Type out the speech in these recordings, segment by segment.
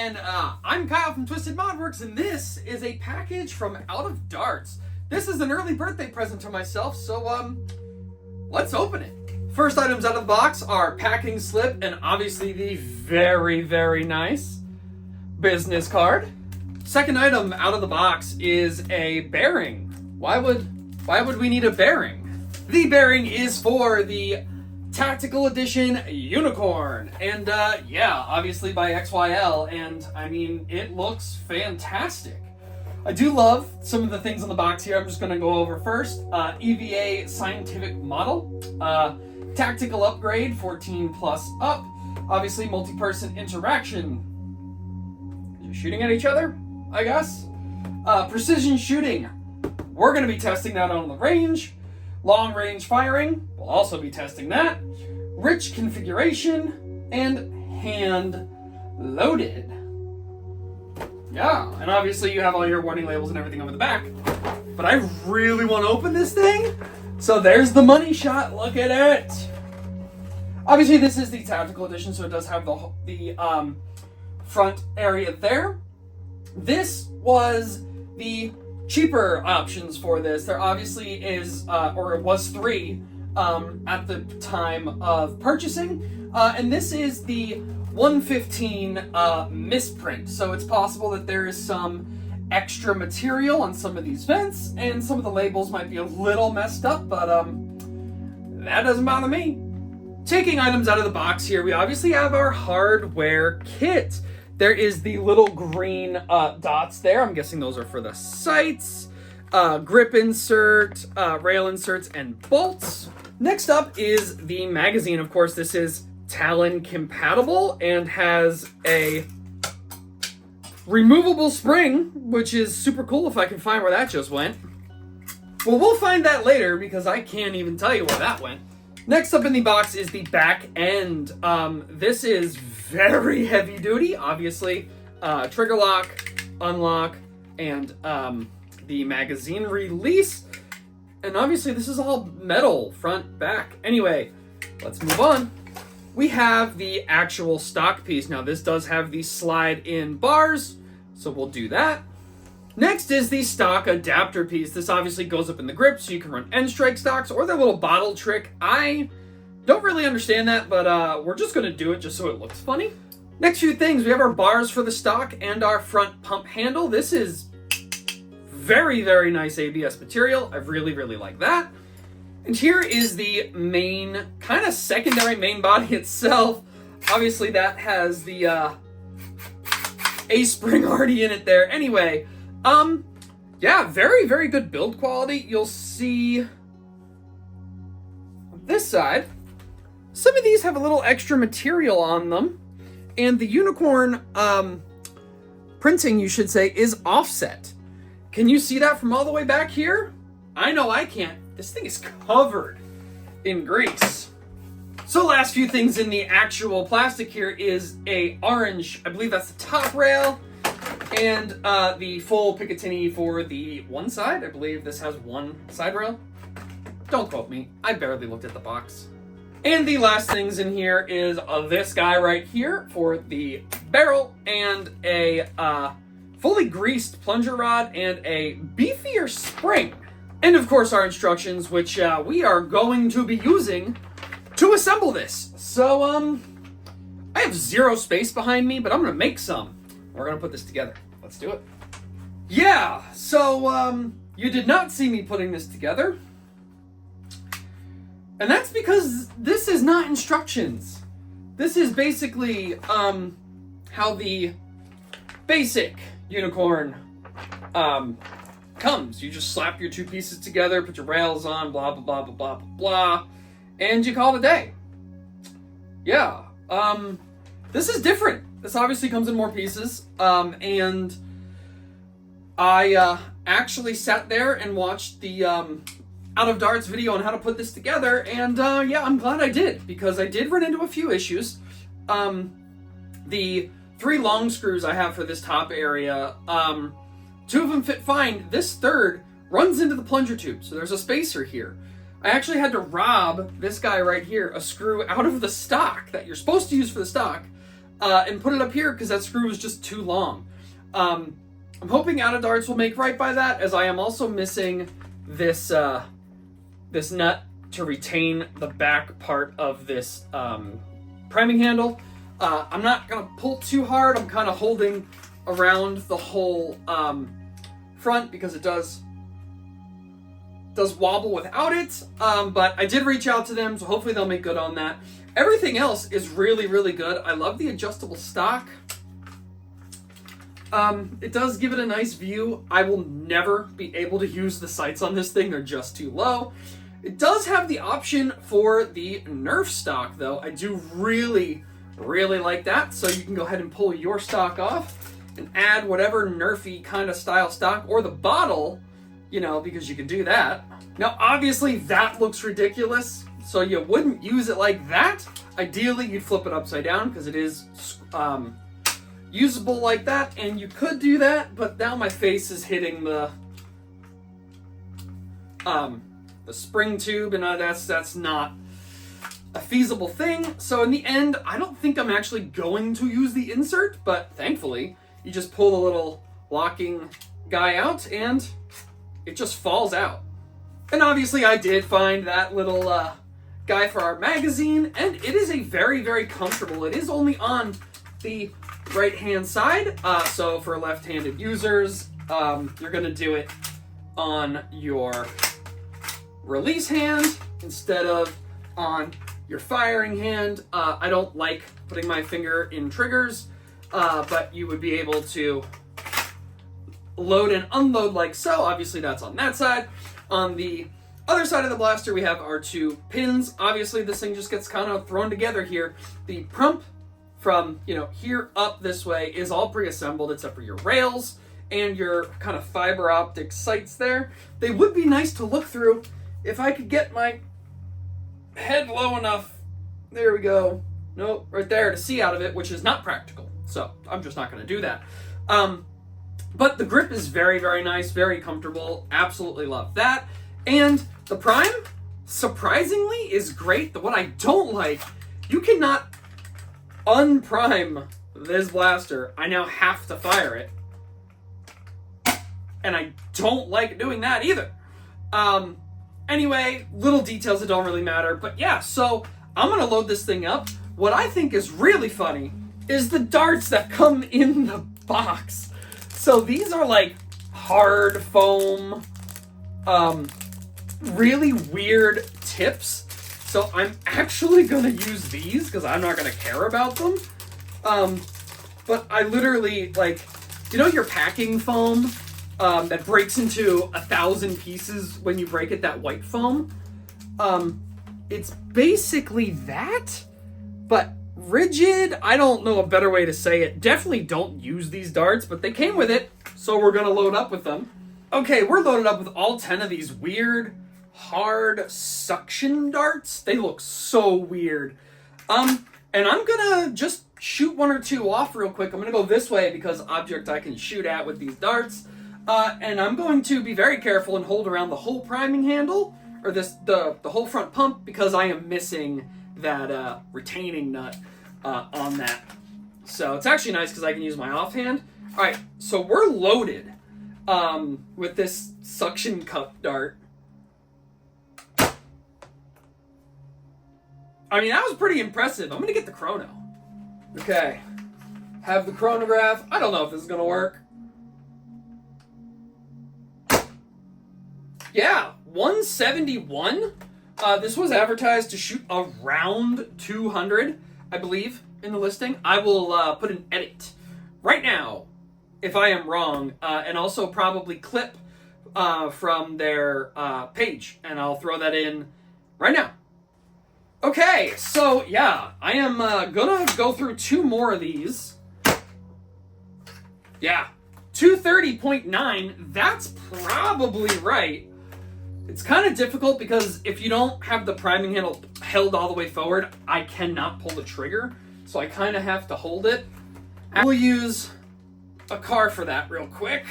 and I'm Kyle from Twisted Modworks, and this is a package from OutOfDarts. This is an early birthday present to myself, so let's open it. First items out of the box are packing slip and obviously the very, very nice business card. Second item out of the box is a bearing. Why would we need a bearing? The bearing is for the Tactical Edition Unicorn, and yeah, obviously by XYL, and I mean, it looks fantastic. I do love some of the things on the box here. I'm just going to go over first. EVA scientific model, tactical upgrade 14 plus up, obviously multi-person interaction. You're shooting at each other, I guess. Precision shooting. We're going to be testing that on the range. Long range firing, we'll also be testing that. Rich configuration, and hand loaded. Yeah, and obviously you have all your warning labels and everything over the back. But I really want to open this thing. So there's the money shot, look at it. Obviously this is the Tactical Edition, so it does have the front area there. This was the cheaper options for this. There obviously is, or it was 3 at the time of purchasing, and this is the 115 misprint. So it's possible that there is some extra material on some of these vents, and some of the labels might be a little messed up, but that doesn't bother me. Taking items out of the box here, we obviously have our hardware kit. There is the little green dots there. I'm guessing those are for the sights, grip insert, rail inserts, and bolts. Next up is the magazine. Of course, this is Talon compatible and has a removable spring, which is super cool if I can find where that just went. Well, we'll find that later because I can't even tell you where that went. Next up in the box is the back end. This is very heavy duty, obviously. Trigger lock, unlock, and the magazine release. And obviously this is all metal, front, back. Anyway, let's move on. We have the actual stock piece. Now this does have the slide in bars, so we'll do that. Next is the stock adapter piece. This obviously goes up in the grip, so you can run end strike stocks or the little bottle trick. I don't really understand that, but we're just going to do it just so it looks funny. Next few things, we have our bars for the stock and our front pump handle. This is very, very nice ABS material. I really, really like that. And here is the main, kind of secondary main body itself. Obviously that has the A-spring already in it there. Anyway, yeah, very, very good build quality. You'll see on this side, some of these have a little extra material on them, and the unicorn printing, you should say, is offset. Can you see that from all the way back here? I know I can't. This thing is covered in grease. So last few things in the actual plastic here is a orange, I believe that's the top rail, and the full Picatinny for the one side. I believe this has one side rail. Don't quote me. I barely looked at the box. And the last things in here is this guy right here for the barrel, and a fully greased plunger rod, and a beefier spring. And of course our instructions, which we are going to be using to assemble this. So, I have 0 space behind me, but I'm going to make some. We're going to put this together. Let's do it. Yeah, so, you did not see me putting this together. And that's because this is not instructions. This is basically, how the basic unicorn, comes. You just slap your 2 pieces together, put your rails on, blah, blah, blah, blah, blah, blah, blah, and you call it a day. Yeah, this is different. This obviously comes in more pieces, and I actually sat there and watched the OutOfDarts video on how to put this together, and yeah, I'm glad I did, because I did run into a few issues. The 3 long screws I have for this top area, 2 of them fit fine. This third runs into the plunger tube, so there's a spacer here. I actually had to rob this guy right here a screw out of the stock that you're supposed to use for the stock, and put it up here because that screw was just too long. I'm hoping OutOfDarts will make right by that, as I am also missing this this nut to retain the back part of this priming handle. I'm not gonna pull too hard. I'm kind of holding around the whole front because it does wobble without it. But I did reach out to them, so hopefully they'll make good on that. Everything else is really, really good. I love the adjustable stock. It does give it a nice view. I will never be able to use the sights on this thing. They're just too low. It does have the option for the Nerf stock, though. I do really, really like that. So you can go ahead and pull your stock off and add whatever Nerfy kind of style stock, or the bottle, you know, because you can do that. Now, obviously, that looks ridiculous, so you wouldn't use it like that. Ideally, you'd flip it upside down because it is usable like that, and you could do that, but now my face is hitting the spring tube, and that's not a feasible thing. So in the end, I don't think I'm actually going to use the insert, but thankfully, you just pull the little locking guy out, and it just falls out. And obviously, I did find that little guy for our magazine, and it is a very, very comfortable. It is only on the right-hand side, so for left-handed users, you're going to do it on your release hand instead of on your firing hand. I don't like putting my finger in triggers, but you would be able to load and unload like so. Obviously, that's on that side. On the other side of the blaster, we have our two pins. Obviously, this thing just gets kind of thrown together here. The pump from, you know, here up this way is all pre-assembled except for your rails and your kind of fiber optic sights there. They would be nice to look through if I could get my head low enough. There we go. Nope, right there to see out of it, which is not practical. So I'm just not going to do that. But the grip is very, very nice, very comfortable. Absolutely love that. And the prime, surprisingly, is great. What I don't like, you cannot unprime this blaster. I now have to fire it. And I don't like doing that either. Anyway, little details that don't really matter. But yeah, so I'm going to load this thing up. What I think is really funny is the darts that come in the box. So these are like hard foam, really weird tips. So I'm actually going to use these because I'm not going to care about them. But I literally, like, you know your packing foam that breaks into 1,000 pieces when you break it, that white foam? It's basically that, but rigid. I don't know a better way to say it. Definitely don't use these darts, but they came with it, so we're going to load up with them. Okay, we're loaded up with all 10 of these weird, hard suction darts. They look so weird. And I'm going to just shoot one or two off real quick. I'm going to go this way because object I can shoot at with these darts. And I'm going to be very careful and hold around the whole priming handle, or the whole front pump, because I am missing that retaining nut on that. So it's actually nice because I can use my offhand. All right, so we're loaded with this suction cup dart. I mean, that was pretty impressive. I'm going to get the chrono. Okay, have the chronograph. I don't know if this is going to work. Yeah, 171. This was advertised to shoot around 200, I believe, in the listing. I will put an edit right now if I am wrong, and also probably clip from their page, and I'll throw that in right now. Okay, so yeah, I am gonna go through two more of these. Yeah, 230.9, that's probably right. It's kind of difficult because if you don't have the priming handle held all the way forward, I cannot pull the trigger, so I kind of have to hold it. I will use a car for that real quick.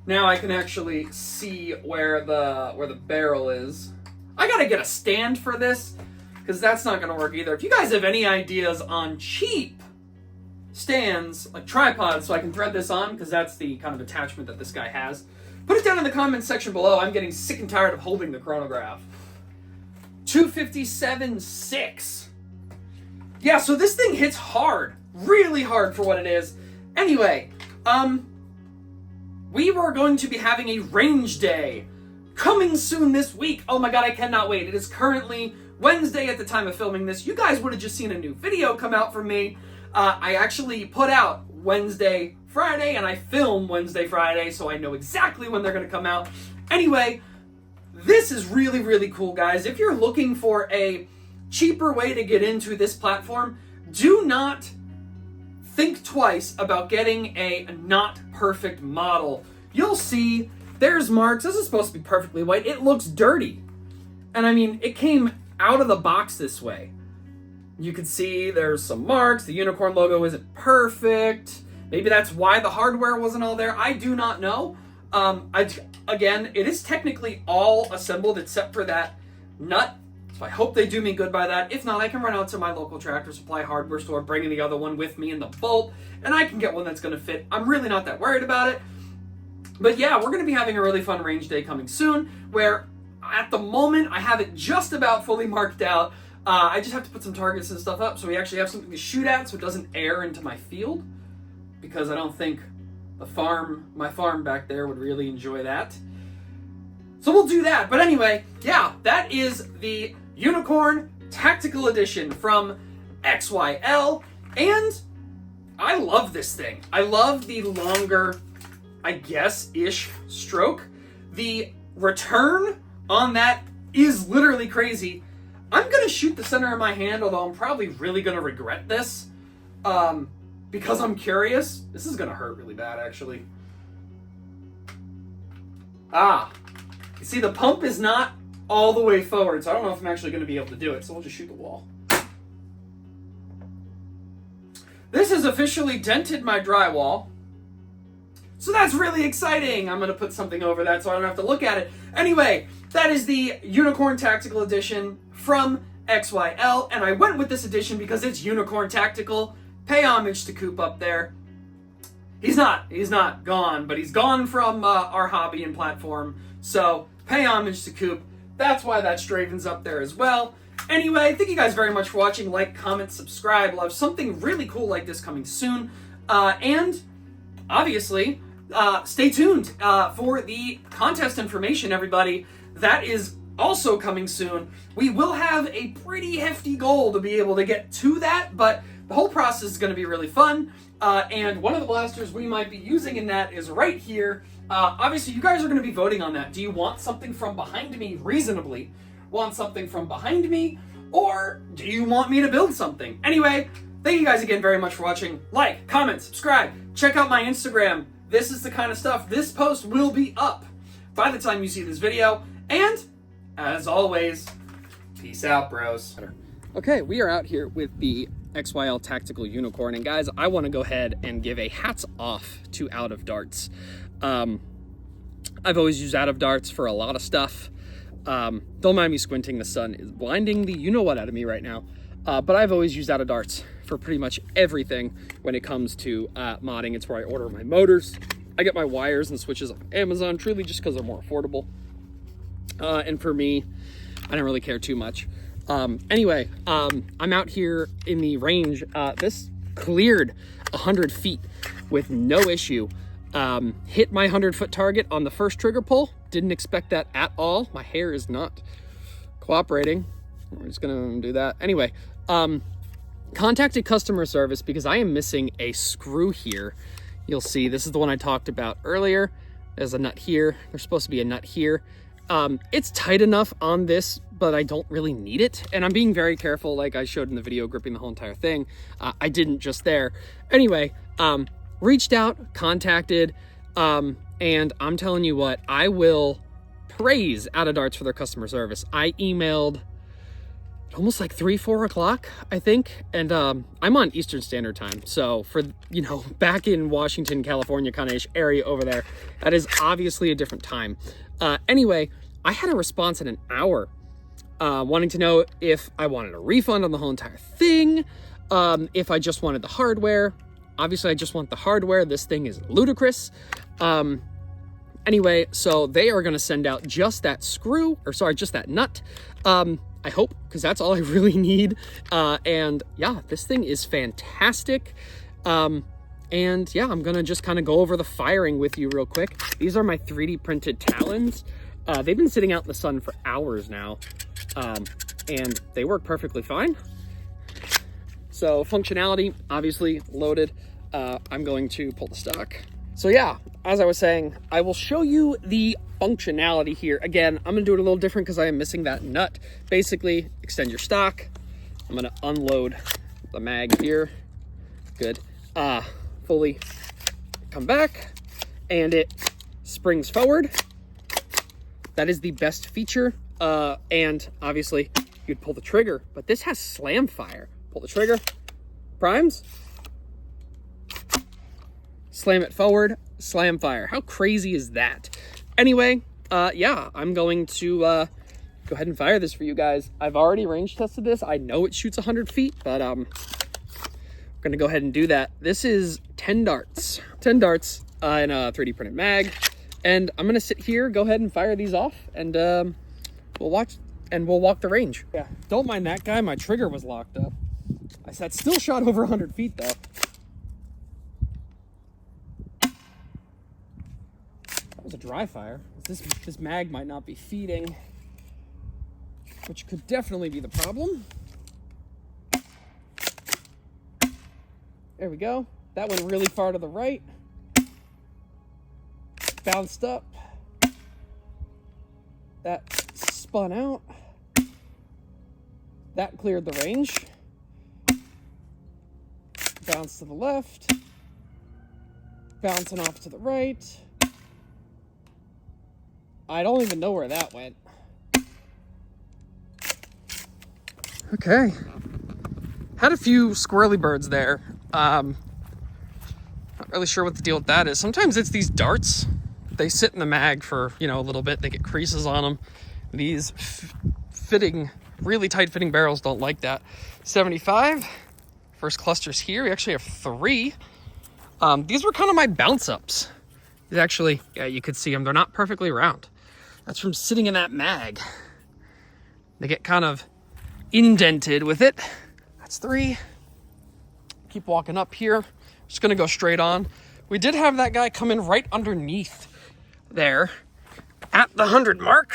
Now I can actually see where the barrel is. I gotta get a stand for this because that's not going to work either. If you guys have any ideas on cheap stands, like tripods, so I can thread this on, because that's the kind of attachment that this guy has, put it down in the comments section below. I'm getting sick and tired of holding the chronograph. 257.6. Yeah, so this thing hits hard. Really hard for what it is. Anyway, we were going to be having a range day coming soon this week. Oh my god, I cannot wait. It is currently Wednesday at the time of filming this. You guys would have just seen a new video come out from me. I actually put out Wednesday, Friday, and I film Wednesday, Friday, so I know exactly when they're going to come out. Anyway, this is really, really cool, guys. If you're looking for a cheaper way to get into this platform, do not think twice about getting a not perfect model. You'll see there's marks. This is supposed to be perfectly white. It looks dirty. And I mean, it came out of the box this way. You can see there's some marks. The unicorn logo isn't perfect. Maybe that's why the hardware wasn't all there. I do not know. Again, it is technically all assembled except for that nut. So I hope they do me good by that. If not, I can run out to my local Tractor Supply hardware store, bring the other one with me in the bolt, and I can get one that's going to fit. I'm really not that worried about it. But yeah, we're going to be having a really fun range day coming soon, where at the moment I have it just about fully marked out. I just have to put some targets and stuff up so we actually have something to shoot at so it doesn't air into my field, because I don't think my farm back there would really enjoy that. So we'll do that. But anyway, yeah, that is the Unicorn Tactical Edition from XYL, and I love this thing. I love the longer, I guess-ish stroke. The return on that is literally crazy. I'm going to shoot the center of my hand, although I'm probably really going to regret this, because I'm curious. This is going to hurt really bad, actually. You see, the pump is not all the way forward, so I don't know if I'm actually going to be able to do it, so we'll just shoot the wall. This has officially dented my drywall, so that's really exciting. I'm going to put something over that so I don't have to look at it. Anyway, that is the Unicorn Tactical Edition from XYL, and I went with this edition because it's Unicorn Tactical. Pay homage to Coop up there. He's not gone, but he's gone from our hobby and platform, so pay homage to Coop. That's why that Straven's up there as well. Anyway, thank you guys very much for watching. Like, comment, subscribe. We'll have something really cool like this coming soon. And obviously, stay tuned for the contest information, everybody. That is also coming soon. We will have a pretty hefty goal to be able to get to that, but the whole process is going to be really fun. And one of the blasters we might be using in that is right here. Obviously, you guys are going to be voting on that. Do you want something from behind me reasonably? Want something from behind me? Or do you want me to build something? Anyway, thank you guys again very much for watching. Like, comment, subscribe. Check out my Instagram. This is the kind of stuff. This post will be up by the time you see this video. And, as always, peace out, bros. Okay, we are out here with the XYL Tactical Unicorn, and guys, I want to go ahead and give a hats off to OutOfDarts. I've always used OutOfDarts for a lot of stuff. Don't mind me squinting, the sun is blinding the you-know-what out of me right now. But I've always used OutOfDarts for pretty much everything when it comes to modding. It's where I order my motors. I get my wires and switches on Amazon, truly just because they're more affordable. And for me, I don't really care too much. Anyway, I'm out here in the range. This cleared 100 feet with no issue. Hit my 100-foot target on the first trigger pull. Didn't expect that at all. My hair is not cooperating. We're just gonna do that. Anyway, contacted customer service because I am missing a screw here. You'll see, this is the one I talked about earlier. There's a nut here. There's supposed to be a nut here. It's tight enough on this, but I don't really need it. And I'm being very careful, like I showed in the video, gripping the whole entire thing. I didn't just there. Anyway, reached out, contacted, and I'm telling you what, I will praise OutOfDarts for their customer service. I emailed almost like 3-4 o'clock, I think, and I'm on Eastern Standard Time, so for, you know, back in Washington, California kind of ish area over there, that is obviously a different time. Anyway, I had a response in an hour. wanting to know if I wanted a refund on the whole entire thing, if I just wanted the hardware. Obviously, I just want the hardware. This thing is ludicrous. Anyway, so they are going to send out just that screw, or sorry, just that nut. I hope, because that's all I really need. And yeah, this thing is fantastic. And yeah, I'm going to just kind of go over the firing with you real quick. These are my 3D printed talons. They've been sitting out in the sun for hours now. And they work perfectly fine. So functionality, obviously loaded. I'm going to pull the stock. So yeah, as I was saying, I will show you the functionality here. Again, I'm gonna do it a little different because I am missing that nut. Basically, extend your stock. I'm gonna unload the mag here. Good. Fully come back, and it springs forward. That is the best feature. And obviously, you'd pull the trigger, but this has slam fire. Pull the trigger, primes, slam it forward, slam fire. How crazy is that? Anyway, yeah, I'm going to go ahead and fire this for you guys. I've already range tested this. I know it shoots 100 feet, but I'm gonna go ahead and do that. This is 10 darts. 10 darts in a 3D printed mag. And I'm gonna sit here, go ahead and fire these off, and we'll walk the range. Yeah, don't mind that guy, my trigger was locked up. I said still shot over 100 feet though. That was a dry fire. This mag might not be feeding, which could definitely be the problem. There we go. That went really far to the right. Bounced up. That spun out. That cleared the range. Bounce to the left. Bouncing off to the right. I don't even know where that went. Okay. Had a few squirrely birds there. Not really sure what the deal with that is. Sometimes it's these darts. They sit in the mag for, a little bit. They get creases on them. These really tight fitting barrels don't like that. 75. First clusters here. We actually have 3. These were kind of my bounce ups. These actually, yeah, you could see them. They're not perfectly round. That's from sitting in that mag. They get kind of indented with it. That's 3. Keep walking up here. Just gonna go straight on. We did have that guy come in right underneath there at the 100 mark.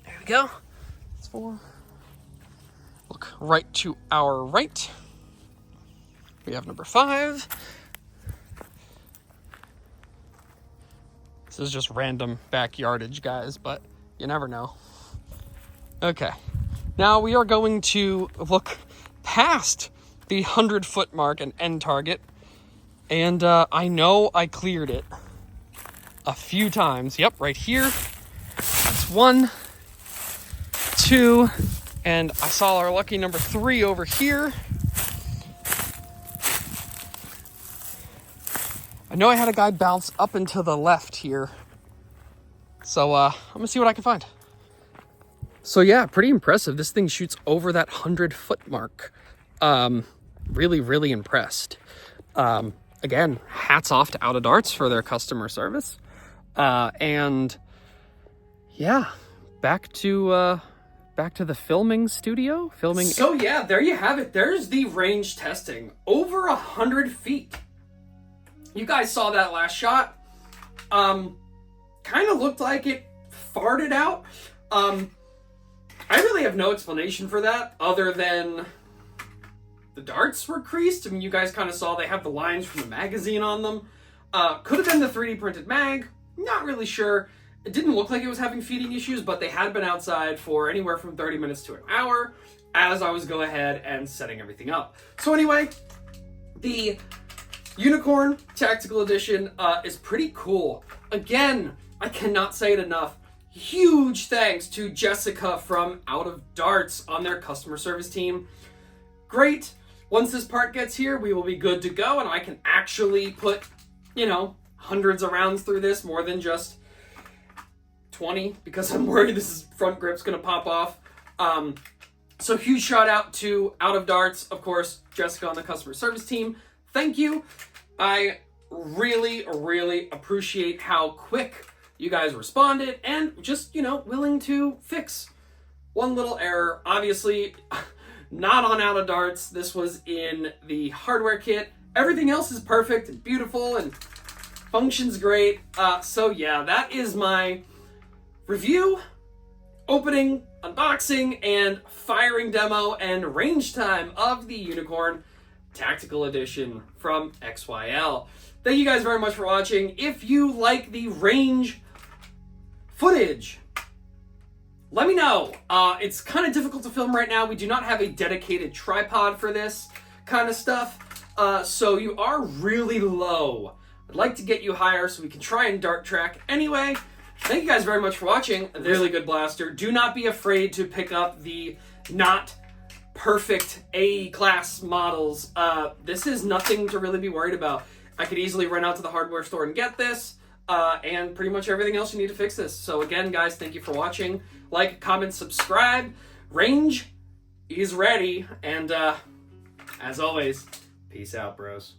There we go. That's 4. Look right to our right. We have number 5. This is just random backyardage, guys, but you never know. Okay. Now we are going to look past the 100-foot mark and end target. And I know I cleared it a few times. Yep, right here. That's 1, 2, and I saw our lucky number 3 over here. I know I had a guy bounce up and to the left here. So I'm gonna see what I can find. So yeah, pretty impressive. This thing shoots over that 100-foot mark. Really, really impressed. Again, hats off to OutOfDarts for their customer service. And yeah, back to the filming studio. So yeah, there you have it. There's the range testing. Over 100 feet. You guys saw that last shot. Kind of looked like it farted out. I really have no explanation for that other than the darts were creased. I mean, you guys kind of saw they have the lines from the magazine on them. Could have been the 3D printed mag. Not really sure. It didn't look like it was having feeding issues, but they had been outside for anywhere from 30 minutes to an hour as I was going ahead and setting everything up. So anyway, the Unicorn Tactical Edition is pretty cool. Again, I cannot say it enough. Huge thanks to Jessica from OutOfDarts on their customer service team. Great. Once this part gets here, we will be good to go, and I can actually put, hundreds of rounds through this, more than just 20, because I'm worried this front grip's going to pop off. So huge shout out to Out of Darts, of course, Jessica on the customer service team. Thank you. I really, really appreciate how quick you guys responded and just, willing to fix one little error. Obviously, not on Out of Darts. This was in the hardware kit. Everything else is perfect and beautiful and functions great. So yeah, that is my review, opening, unboxing, and firing demo and range time of the Unicorn Tactical Edition from XYL. Thank you guys very much for watching. If you like the range footage, let me know. It's kind of difficult to film right now. We do not have a dedicated tripod for this kind of stuff. So you are really low. I'd like to get you higher so we can try and dart track. Anyway, thank you guys very much for watching. A really good blaster. Do not be afraid to pick up the not perfect A-class models. This is nothing to really be worried about. I could easily run out to the hardware store and get this. And pretty much everything else you need to fix this. So again, guys, thank you for watching. Like, comment, subscribe. Range is ready. And as always, peace out, bros.